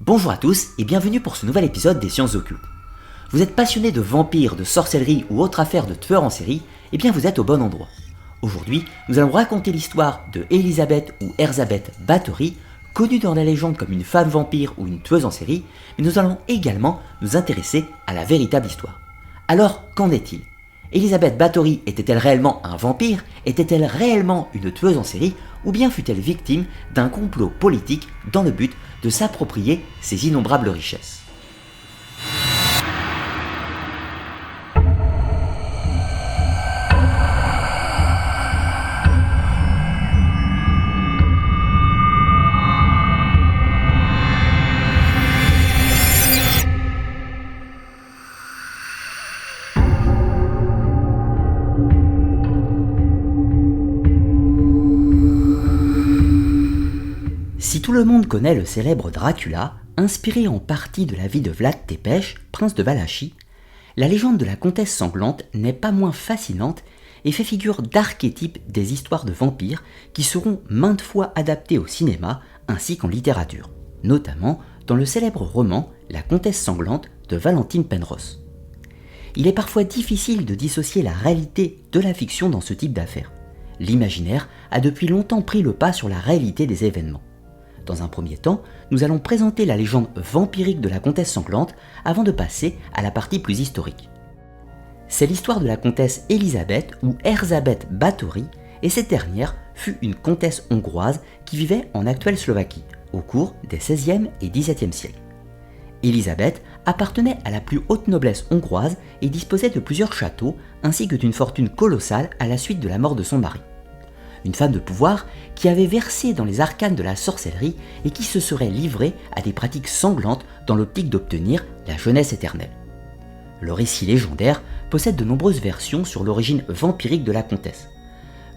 Bonjour à tous et bienvenue pour ce nouvel épisode des Sciences Occultes. Vous êtes passionné de vampires, de sorcellerie ou autre affaire de tueurs en série, eh bien vous êtes au bon endroit. Aujourd'hui, nous allons raconter l'histoire de Elizabeth ou Erzabeth Bathory, connue dans la légende comme une femme vampire ou une tueuse en série, mais nous allons également nous intéresser à la véritable histoire. Alors, qu'en est-il ? Elizabeth Bathory était-elle réellement un vampire ? Était-elle réellement une tueuse en série ? Ou bien fut-elle victime d'un complot politique dans le but de s'approprier ses innombrables richesses ? Si tout le monde connaît le célèbre Dracula, inspiré en partie de la vie de Vlad Tepes, prince de Valachie, la légende de la comtesse sanglante n'est pas moins fascinante et fait figure d'archétype des histoires de vampires qui seront maintes fois adaptées au cinéma ainsi qu'en littérature, notamment dans le célèbre roman La comtesse sanglante de Valentine Penrose. Il est parfois difficile de dissocier la réalité de la fiction dans ce type d'affaires. L'imaginaire a depuis longtemps pris le pas sur la réalité des événements. Dans un premier temps, nous allons présenter la légende vampirique de la comtesse sanglante avant de passer à la partie plus historique. C'est l'histoire de la comtesse Elizabeth ou Erzabeth Bathory, et cette dernière fut une comtesse hongroise qui vivait en actuelle Slovaquie au cours des XVIe et XVIIe siècles. Elizabeth appartenait à la plus haute noblesse hongroise et disposait de plusieurs châteaux ainsi que d'une fortune colossale à la suite de la mort de son mari. Une femme de pouvoir qui avait versé dans les arcanes de la sorcellerie et qui se serait livrée à des pratiques sanglantes dans l'optique d'obtenir la jeunesse éternelle. Le récit légendaire possède de nombreuses versions sur l'origine vampirique de la comtesse.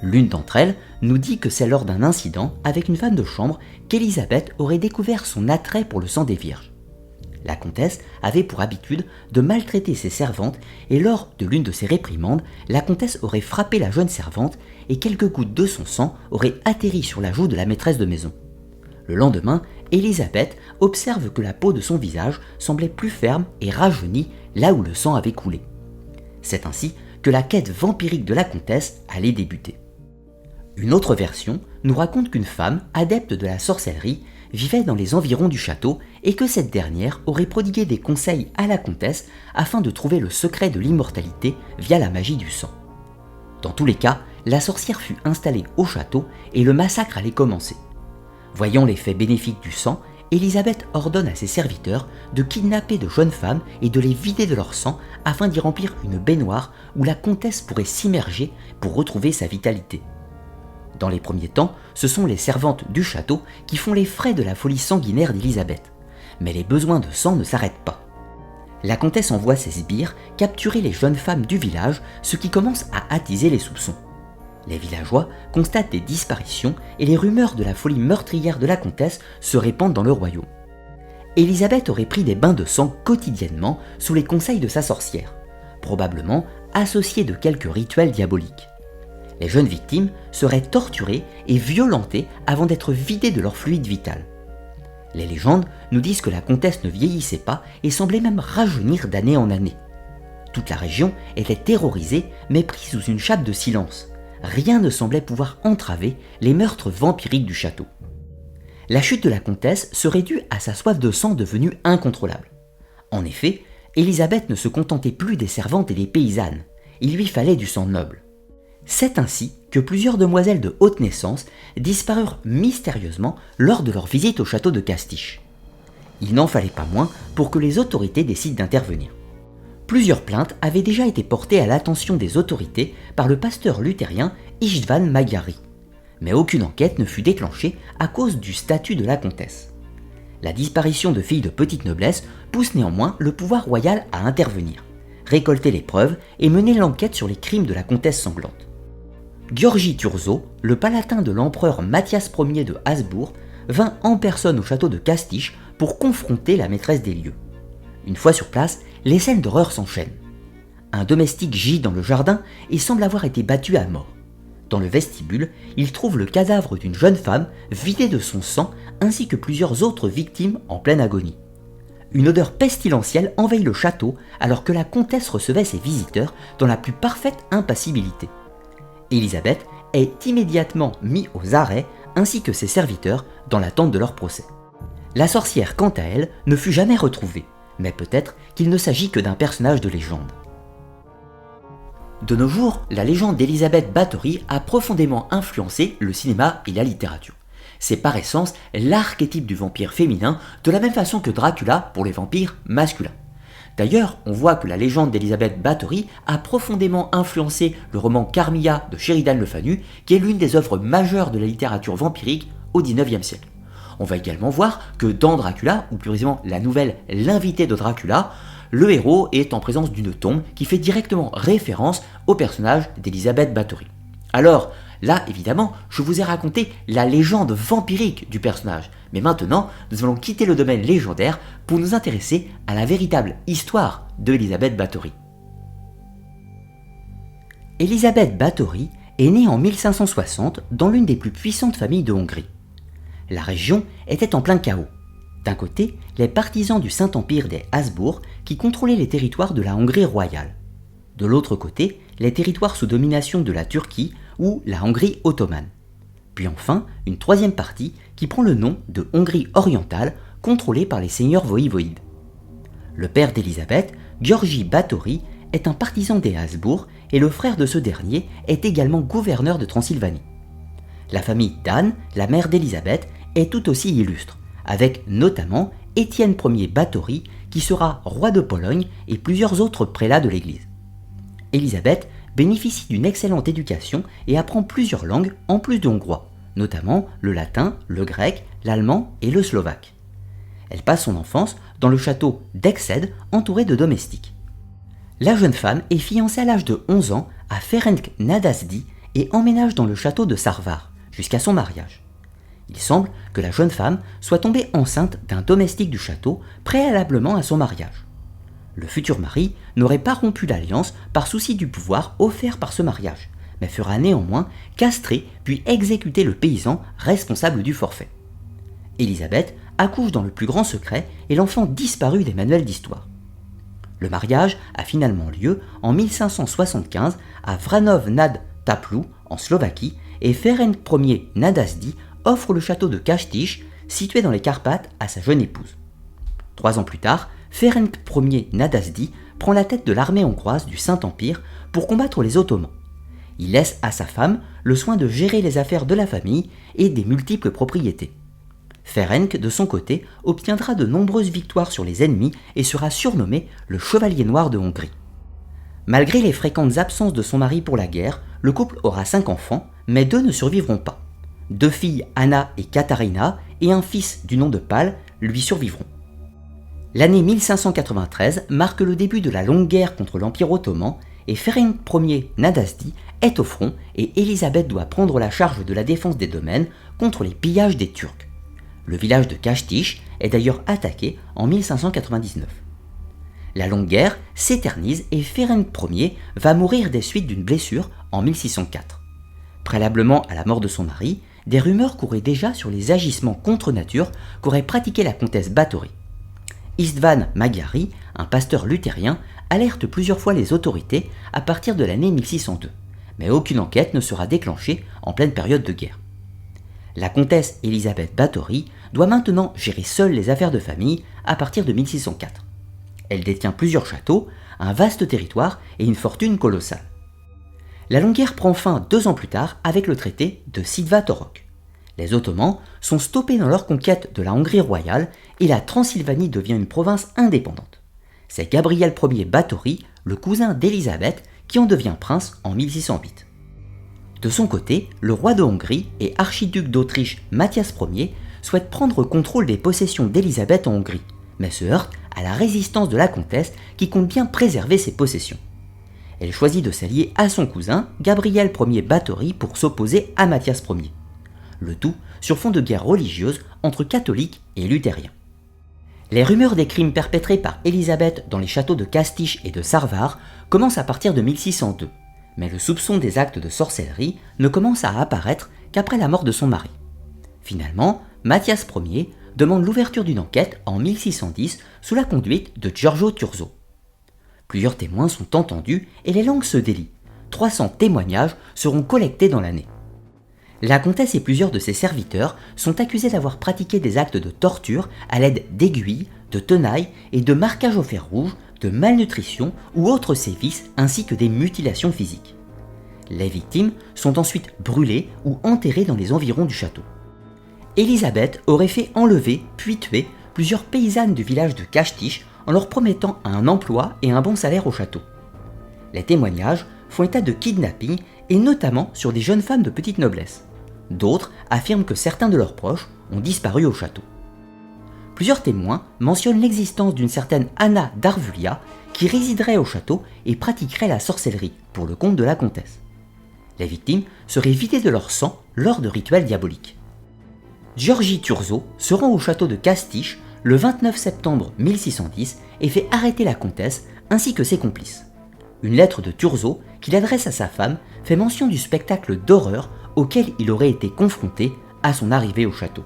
L'une d'entre elles nous dit que c'est lors d'un incident avec une femme de chambre qu'Élisabeth aurait découvert son attrait pour le sang des vierges. La comtesse avait pour habitude de maltraiter ses servantes et lors de l'une de ses réprimandes, la comtesse aurait frappé la jeune servante et quelques gouttes de son sang auraient atterri sur la joue de la maîtresse de maison. Le lendemain, Élisabeth observe que la peau de son visage semblait plus ferme et rajeunie là où le sang avait coulé. C'est ainsi que la quête vampirique de la comtesse allait débuter. Une autre version nous raconte qu'une femme, adepte de la sorcellerie, vivait dans les environs du château et que cette dernière aurait prodigué des conseils à la comtesse afin de trouver le secret de l'immortalité via la magie du sang. Dans tous les cas, la sorcière fut installée au château et le massacre allait commencer. Voyant l'effet bénéfique du sang, Élisabeth ordonne à ses serviteurs de kidnapper de jeunes femmes et de les vider de leur sang afin d'y remplir une baignoire où la comtesse pourrait s'immerger pour retrouver sa vitalité. Dans les premiers temps, ce sont les servantes du château qui font les frais de la folie sanguinaire d'Élisabeth. Mais les besoins de sang ne s'arrêtent pas. La comtesse envoie ses sbires capturer les jeunes femmes du village, ce qui commence à attiser les soupçons. Les villageois constatent des disparitions et les rumeurs de la folie meurtrière de la comtesse se répandent dans le royaume. Élisabeth aurait pris des bains de sang quotidiennement sous les conseils de sa sorcière, probablement associée de quelques rituels diaboliques. Les jeunes victimes seraient torturées et violentées avant d'être vidées de leur fluide vital. Les légendes nous disent que la comtesse ne vieillissait pas et semblait même rajeunir d'année en année. Toute la région était terrorisée mais prise sous une chape de silence. Rien ne semblait pouvoir entraver les meurtres vampiriques du château. La chute de la comtesse serait due à sa soif de sang devenue incontrôlable. En effet, Élisabeth ne se contentait plus des servantes et des paysannes, il lui fallait du sang noble. C'est ainsi que plusieurs demoiselles de haute naissance disparurent mystérieusement lors de leur visite au château de Castich. Il n'en fallait pas moins pour que les autorités décident d'intervenir. Plusieurs plaintes avaient déjà été portées à l'attention des autorités par le pasteur luthérien István Magyari, mais aucune enquête ne fut déclenchée à cause du statut de la comtesse. La disparition de filles de petite noblesse pousse néanmoins le pouvoir royal à intervenir, récolter les preuves et mener l'enquête sur les crimes de la comtesse sanglante. György Thurzó, le palatin de l'empereur Matthias Ier de Habsbourg, vint en personne au château de Castich pour confronter la maîtresse des lieux. Une fois sur place, les scènes d'horreur s'enchaînent. Un domestique gît dans le jardin et semble avoir été battu à mort. dans le vestibule, il trouve le cadavre d'une jeune femme vidée de son sang ainsi que plusieurs autres victimes en pleine agonie. Une odeur pestilentielle envahit le château alors que la comtesse recevait ses visiteurs dans la plus parfaite impassibilité. Élisabeth est immédiatement mise aux arrêts ainsi que ses serviteurs dans l'attente de leur procès. La sorcière, quant à elle, ne fut jamais retrouvée, mais peut-être qu'il ne s'agit que d'un personnage de légende. De nos jours, la légende d'Elizabeth Bathory a profondément influencé le cinéma et la littérature. C'est par essence l'archétype du vampire féminin, de la même façon que Dracula pour les vampires masculins. D'ailleurs, on voit que la légende d'Elizabeth Bathory a profondément influencé le roman Carmilla de Sheridan Le Fanu, qui est l'une des œuvres majeures de la littérature vampirique au XIXe siècle. On va également voir que dans Dracula, ou plus précisément la nouvelle L'invité de Dracula, le héros est en présence d'une tombe qui fait directement référence au personnage d'Elizabeth Bathory. Alors, là, évidemment, je vous ai raconté la légende vampirique du personnage, mais maintenant, nous allons quitter le domaine légendaire pour nous intéresser à la véritable histoire de Elizabeth Bathory. Elizabeth Bathory est née en 1560 dans l'une des plus puissantes familles de Hongrie. La région était en plein chaos. D'un côté, les partisans du Saint-Empire des Habsbourg qui contrôlaient les territoires de la Hongrie royale. De l'autre côté, les territoires sous domination de la Turquie ou la Hongrie ottomane. Puis enfin, une troisième partie qui prend le nom de Hongrie orientale, contrôlée par les seigneurs voïvodes. Le père d'Élisabeth, György Bathory, est un partisan des Habsbourg et le frère de ce dernier est également gouverneur de Transylvanie. La famille d'Anne, la mère d'Élisabeth, est tout aussi illustre, avec notamment Étienne Ier Bathory qui sera roi de Pologne et plusieurs autres prélats de l'Église. Élisabeth bénéficie d'une excellente éducation et apprend plusieurs langues en plus de hongrois, notamment le latin, le grec, l'allemand et le slovaque. Elle passe son enfance dans le château d'Exed entouré de domestiques. La jeune femme est fiancée à l'âge de 11 ans à Ferenc Nadasdy et emménage dans le château de Sarvar jusqu'à son mariage. Il semble que la jeune femme soit tombée enceinte d'un domestique du château préalablement à son mariage. Le futur mari n'aurait pas rompu l'alliance par souci du pouvoir offert par ce mariage, mais fera néanmoins castrer puis exécuter le paysan responsable du forfait. Élisabeth accouche dans le plus grand secret et l'enfant disparut des manuels d'histoire. Le mariage a finalement lieu en 1575 à Vranov nad Taplu en Slovaquie et Ferenc Ier Nadasdy offre le château de Kastich, situé dans les Carpates, à sa jeune épouse. 3 ans plus tard, Ferenc Ier Nadasdy prend la tête de l'armée hongroise du Saint-Empire pour combattre les Ottomans. Il laisse à sa femme le soin de gérer les affaires de la famille et des multiples propriétés. Ferenc, de son côté, obtiendra de nombreuses victoires sur les ennemis et sera surnommé le Chevalier Noir de Hongrie. Malgré les fréquentes absences de son mari pour la guerre, le couple aura 5 enfants, mais 2 ne survivront pas. 2 filles, Anna et Katharina, et un fils du nom de Pál, lui survivront. L'année 1593 marque le début de la longue guerre contre l'Empire ottoman et Ferenc Ier Nadasdy est au front et Élisabeth doit prendre la charge de la défense des domaines contre les pillages des Turcs. Le village de Kastich est d'ailleurs attaqué en 1599. La longue guerre s'éternise et Ferenc Ier va mourir des suites d'une blessure en 1604. Préalablement à la mort de son mari, des rumeurs couraient déjà sur les agissements contre nature qu'aurait pratiqué la comtesse Bathory. István Magyari, un pasteur luthérien, alerte plusieurs fois les autorités à partir de l'année 1602, mais aucune enquête ne sera déclenchée en pleine période de guerre. La comtesse Elizabeth Bathory doit maintenant gérer seule les affaires de famille à partir de 1604. Elle détient plusieurs châteaux, un vaste territoire et une fortune colossale. La longue guerre prend fin 2 ans plus tard avec le traité de Sziget-Torok. Les Ottomans sont stoppés dans leur conquête de la Hongrie royale et la Transylvanie devient une province indépendante. C'est Gabriel Ier Bathory, le cousin d'Élisabeth, qui en devient prince en 1608. De son côté, le roi de Hongrie et archiduc d'Autriche Matthias Ier souhaite prendre contrôle des possessions d'Élisabeth en Hongrie, mais se heurte à la résistance de la comtesse qui compte bien préserver ses possessions. Elle choisit de s'allier à son cousin, Gabriel Ier Bathory, pour s'opposer à Matthias Ier. Le tout sur fond de guerre religieuse entre catholiques et luthériens. Les rumeurs des crimes perpétrés par Élisabeth dans les châteaux de Kastich et de Sarvar commencent à partir de 1602, Mais le soupçon des actes de sorcellerie ne commence à apparaître qu'après la mort de son mari. Finalement, Mathias Ier demande l'ouverture d'une enquête en 1610 sous la conduite de Giorgio Turzo. Plusieurs témoins sont entendus et les langues se délient. 300 témoignages seront collectés dans l'année. La comtesse et plusieurs de ses serviteurs sont accusés d'avoir pratiqué des actes de torture à l'aide d'aiguilles, de tenailles et de marquages au fer rouge, de malnutrition ou autres sévices ainsi que des mutilations physiques. Les victimes sont ensuite brûlées ou enterrées dans les environs du château. Élisabeth aurait fait enlever puis tuer plusieurs paysannes du village de Castich en leur promettant un emploi et un bon salaire au château. Les témoignages font état de kidnapping et notamment sur des jeunes femmes de petite noblesse. D'autres affirment que certains de leurs proches ont disparu au château. Plusieurs témoins mentionnent l'existence d'une certaine Anna d'Arvulia qui résiderait au château et pratiquerait la sorcellerie pour le compte de la comtesse. Les victimes seraient vidées de leur sang lors de rituels diaboliques. Giorgi Turzo se rend au château de Castich le 29 septembre 1610 et fait arrêter la comtesse ainsi que ses complices. Une lettre de Turzo qu'il adresse à sa femme fait mention du spectacle d'horreur auquel il aurait été confronté à son arrivée au château.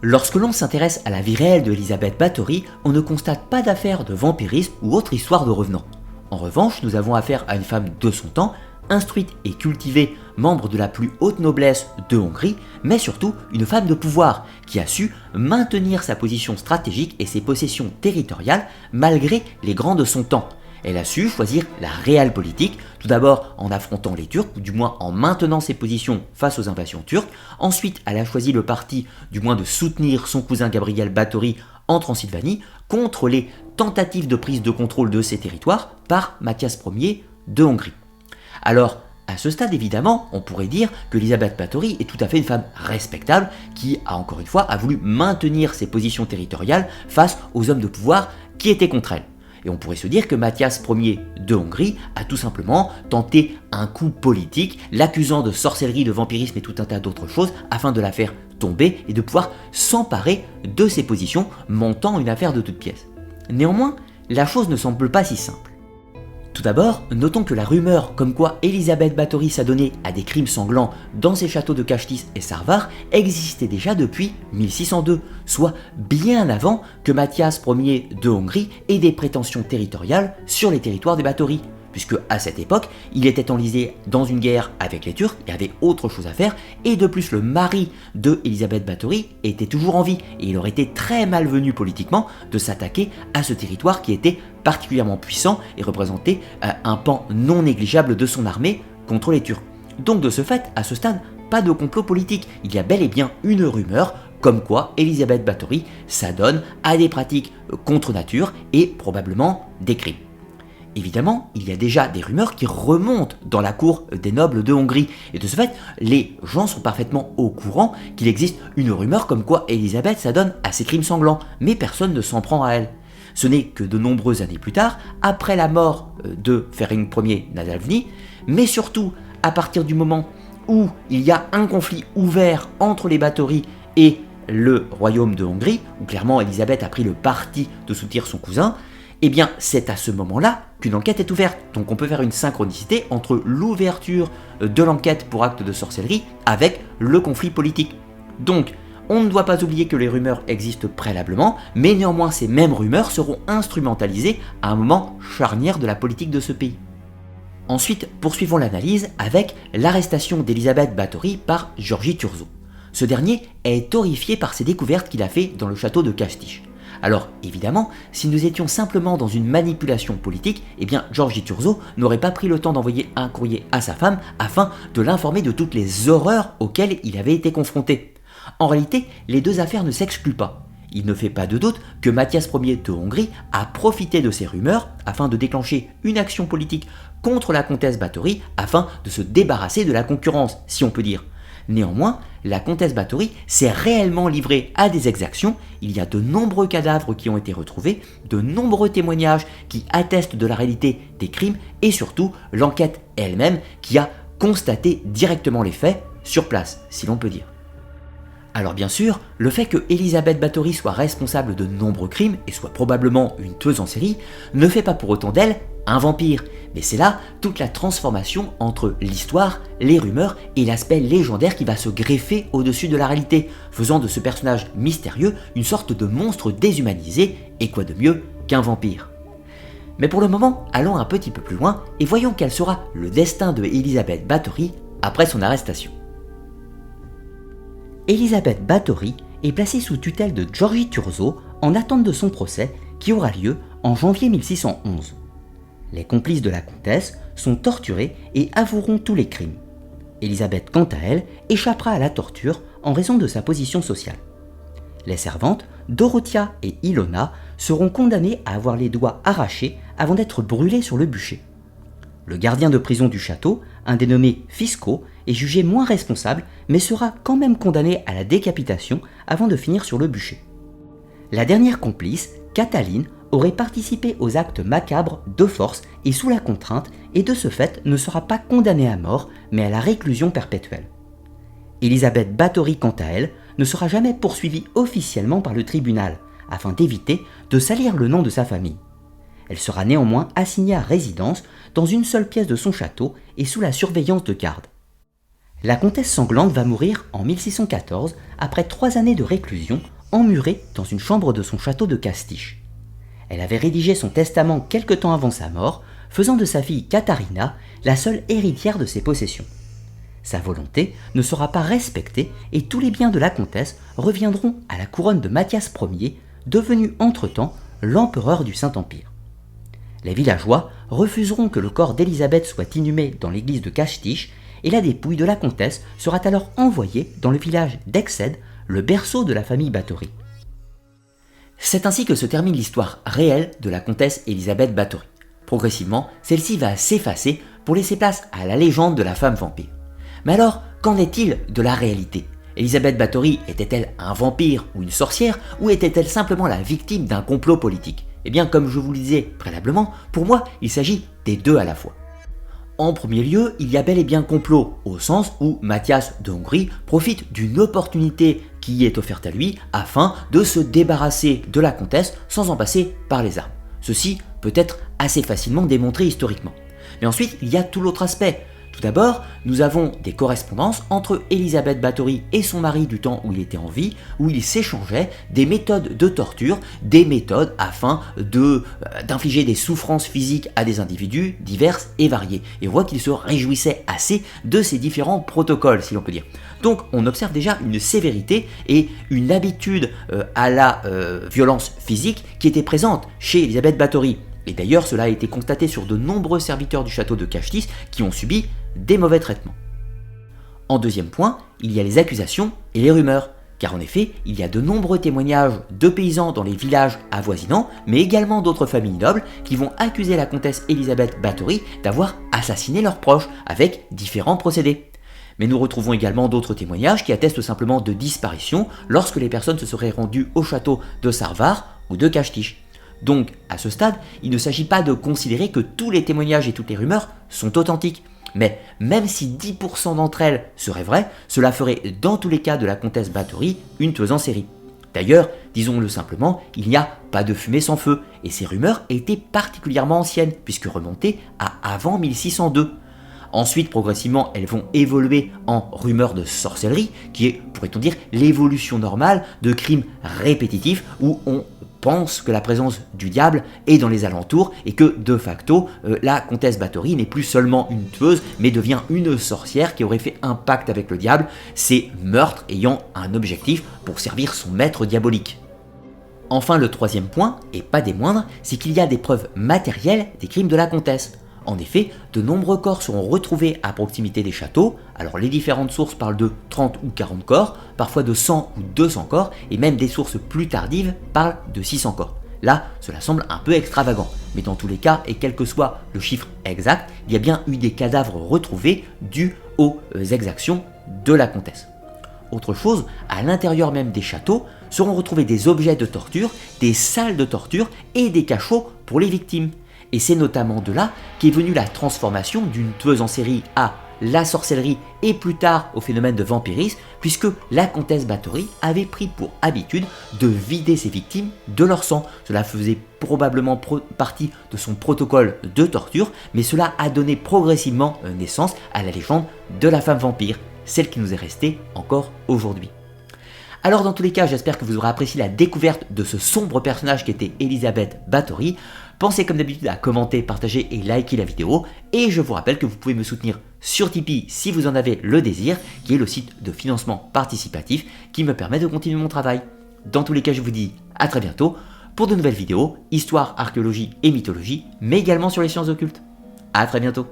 Lorsque l'on s'intéresse à la vie réelle de Elisabeth Bathory, on ne constate pas d'affaires de vampirisme ou autre histoire de revenants. En revanche, nous avons affaire à une femme de son temps, instruite et cultivée, membre de la plus haute noblesse de Hongrie, mais surtout une femme de pouvoir qui a su maintenir sa position stratégique et ses possessions territoriales malgré les grands de son temps. Elle a su choisir la réelle politique, tout d'abord en affrontant les Turcs, ou du moins en maintenant ses positions face aux invasions turques. Ensuite, elle a choisi le parti, du moins de soutenir son cousin Gabriel Bathory en Transylvanie, contre les tentatives de prise de contrôle de ces territoires par Mathias Ier de Hongrie. Alors, à ce stade, évidemment, on pourrait dire que Elisabeth Bathory est tout à fait une femme respectable qui, encore une fois, a voulu maintenir ses positions territoriales face aux hommes de pouvoir qui étaient contre elle. Et on pourrait se dire que Mathias Ier de Hongrie a tout simplement tenté un coup politique, l'accusant de sorcellerie, de vampirisme et tout un tas d'autres choses, afin de la faire tomber et de pouvoir s'emparer de ses positions, montant une affaire de toutes pièces. Néanmoins, la chose ne semble pas si simple. Tout d'abord, notons que la rumeur comme quoi Elisabeth Bathory s'adonnait à des crimes sanglants dans ses châteaux de Castich et Sárvár existait déjà depuis 1602, soit bien avant que Mathias Ier de Hongrie ait des prétentions territoriales sur les territoires des Bathory, puisque à cette époque, il était enlisé dans une guerre avec les Turcs, il avait autre chose à faire, et de plus le mari de Elisabeth Bathory était toujours en vie, et il aurait été très malvenu politiquement de s'attaquer à ce territoire qui était particulièrement puissant et représentait un pan non négligeable de son armée contre les Turcs. Donc de ce fait, à ce stade, pas de complot politique, il y a bel et bien une rumeur comme quoi Elisabeth Bathory s'adonne à des pratiques contre nature et probablement des crimes. Évidemment, il y a déjà des rumeurs qui remontent dans la cour des nobles de Hongrie, et de ce fait, les gens sont parfaitement au courant qu'il existe une rumeur comme quoi Elisabeth s'adonne à ces crimes sanglants, mais personne ne s'en prend à elle. Ce n'est que de nombreuses années plus tard, après la mort de Ferenc Ier Nadalny, mais surtout à partir du moment où il y a un conflit ouvert entre les Bathory et le royaume de Hongrie, où clairement Elisabeth a pris le parti de soutenir son cousin, eh bien c'est à ce moment-là qu'une enquête est ouverte. Donc on peut faire une synchronicité entre l'ouverture de l'enquête pour acte de sorcellerie avec le conflit politique. Donc on ne doit pas oublier que les rumeurs existent préalablement, mais néanmoins ces mêmes rumeurs seront instrumentalisées à un moment charnière de la politique de ce pays. Ensuite, poursuivons l'analyse avec l'arrestation d'Elisabeth Bathory par Giorgi Turzo. Ce dernier est horrifié par ses découvertes qu'il a fait dans le château de Castich. Alors évidemment, si nous étions simplement dans une manipulation politique, eh bien Giorgi Turzo n'aurait pas pris le temps d'envoyer un courrier à sa femme afin de l'informer de toutes les horreurs auxquelles il avait été confronté. En réalité, les deux affaires ne s'excluent pas. Il ne fait pas de doute que Mathias Ier de Hongrie a profité de ces rumeurs afin de déclencher une action politique contre la comtesse Bathory afin de se débarrasser de la concurrence, si on peut dire. Néanmoins, la comtesse Bathory s'est réellement livrée à des exactions, il y a de nombreux cadavres qui ont été retrouvés, de nombreux témoignages qui attestent de la réalité des crimes et surtout l'enquête elle-même qui a constaté directement les faits sur place, si l'on peut dire. Alors bien sûr, le fait que Elisabeth Bathory soit responsable de nombreux crimes et soit probablement une tueuse en série ne fait pas pour autant d'elle un vampire. Mais c'est là toute la transformation entre l'histoire, les rumeurs et l'aspect légendaire qui va se greffer au-dessus de la réalité, faisant de ce personnage mystérieux une sorte de monstre déshumanisé, et quoi de mieux qu'un vampire. Mais pour le moment, allons un petit peu plus loin et voyons quel sera le destin de Elizabeth Bathory après son arrestation. Elizabeth Bathory est placée sous tutelle de Georgie Thurzo en attente de son procès qui aura lieu en janvier 1611. Les complices de la comtesse sont torturés et avoueront tous les crimes. Elizabeth, quant à elle, échappera à la torture en raison de sa position sociale. Les servantes, Dorothea et Ilona, seront condamnées à avoir les doigts arrachés avant d'être brûlées sur le bûcher. Le gardien de prison du château, un dénommé Fisco, est jugé moins responsable mais sera quand même condamné à la décapitation avant de finir sur le bûcher. La dernière complice, Cataline, aurait participé aux actes macabres de force et sous la contrainte et de ce fait ne sera pas condamnée à mort mais à la réclusion perpétuelle. Elizabeth Bathory, quant à elle, ne sera jamais poursuivie officiellement par le tribunal afin d'éviter de salir le nom de sa famille. Elle sera néanmoins assignée à résidence dans une seule pièce de son château et sous la surveillance de garde. La comtesse sanglante va mourir en 1614 après 3 années de réclusion emmurée dans une chambre de son château de Castich. Elle avait rédigé son testament quelque temps avant sa mort, faisant de sa fille Katharina la seule héritière de ses possessions. Sa volonté ne sera pas respectée et tous les biens de la comtesse reviendront à la couronne de Mathias Ier, devenu entre-temps l'empereur du Saint-Empire. Les villageois refuseront que le corps d'Élisabeth soit inhumé dans l'église de Castich et la dépouille de la comtesse sera alors envoyée dans le village d'Excède, le berceau de la famille Bathory. C'est ainsi que se termine l'histoire réelle de la comtesse Elizabeth Bathory. Progressivement, celle-ci va s'effacer pour laisser place à la légende de la femme vampire. Mais alors, qu'en est-il de la réalité ? Elizabeth Bathory était-elle un vampire ou une sorcière, ou était-elle simplement la victime d'un complot politique ? Eh bien, comme je vous le disais préalablement, pour moi, il s'agit des deux à la fois. En premier lieu, il y a bel et bien complot, au sens où Mathias de Hongrie profite d'une opportunité qui est offerte à lui afin de se débarrasser de la comtesse sans en passer par les armes. Ceci peut être assez facilement démontré historiquement. Mais ensuite, il y a tout l'autre aspect. Tout d'abord, nous avons des correspondances entre Elizabeth Bathory et son mari du temps où il était en vie, où ils s'échangeaient des méthodes de torture, des méthodes afin d'infliger des souffrances physiques à des individus diverses et variés. Et on voit qu'ils se réjouissaient assez de ces différents protocoles, si l'on peut dire. Donc on observe déjà une sévérité et une habitude à la violence physique qui était présente chez Elizabeth Bathory. Et d'ailleurs, cela a été constaté sur de nombreux serviteurs du château de Castich qui ont subi des mauvais traitements. En deuxième point, il y a les accusations et les rumeurs, car en effet, il y a de nombreux témoignages de paysans dans les villages avoisinants, mais également d'autres familles nobles qui vont accuser la comtesse Elizabeth Bathory d'avoir assassiné leurs proches avec différents procédés. Mais nous retrouvons également d'autres témoignages qui attestent simplement de disparitions lorsque les personnes se seraient rendues au château de Sarvar ou de Castich. Donc, à ce stade, il ne s'agit pas de considérer que tous les témoignages et toutes les rumeurs sont authentiques. Mais même si 10% d'entre elles seraient vraies, cela ferait dans tous les cas de la comtesse Bathory une tueuse en série. D'ailleurs, disons-le simplement, il n'y a pas de fumée sans feu, et ces rumeurs étaient particulièrement anciennes, puisque remontées à avant 1602. Ensuite, progressivement, elles vont évoluer en rumeurs de sorcellerie, qui est, pourrait-on dire, l'évolution normale de crimes répétitifs où on pense que la présence du diable est dans les alentours et que, de facto, la comtesse Bathory n'est plus seulement une tueuse, mais devient une sorcière qui aurait fait un pacte avec le diable, ces meurtres ayant un objectif pour servir son maître diabolique. Enfin, le troisième point, et pas des moindres, c'est qu'il y a des preuves matérielles des crimes de la comtesse. En effet, de nombreux corps seront retrouvés à proximité des châteaux, alors les différentes sources parlent de 30 ou 40 corps, parfois de 100 ou 200 corps, et même des sources plus tardives parlent de 600 corps. Là, cela semble un peu extravagant, mais dans tous les cas, et quel que soit le chiffre exact, il y a bien eu des cadavres retrouvés dus aux exactions de la comtesse. Autre chose, à l'intérieur même des châteaux, seront retrouvés des objets de torture, des salles de torture et des cachots pour les victimes. Et c'est notamment de là qu'est venue la transformation d'une tueuse en série à la sorcellerie et plus tard au phénomène de vampirisme, puisque la comtesse Bathory avait pris pour habitude de vider ses victimes de leur sang. Cela faisait probablement partie de son protocole de torture, mais cela a donné progressivement naissance à la légende de la femme vampire, celle qui nous est restée encore aujourd'hui. Alors dans tous les cas, j'espère que vous aurez apprécié la découverte de ce sombre personnage qui était Elisabeth Bathory. Pensez comme d'habitude à commenter, partager et liker la vidéo. Et je vous rappelle que vous pouvez me soutenir sur Tipeee si vous en avez le désir, qui est le site de financement participatif qui me permet de continuer mon travail. Dans tous les cas, je vous dis à très bientôt pour de nouvelles vidéos, histoire, archéologie et mythologie, mais également sur les sciences occultes. À très bientôt.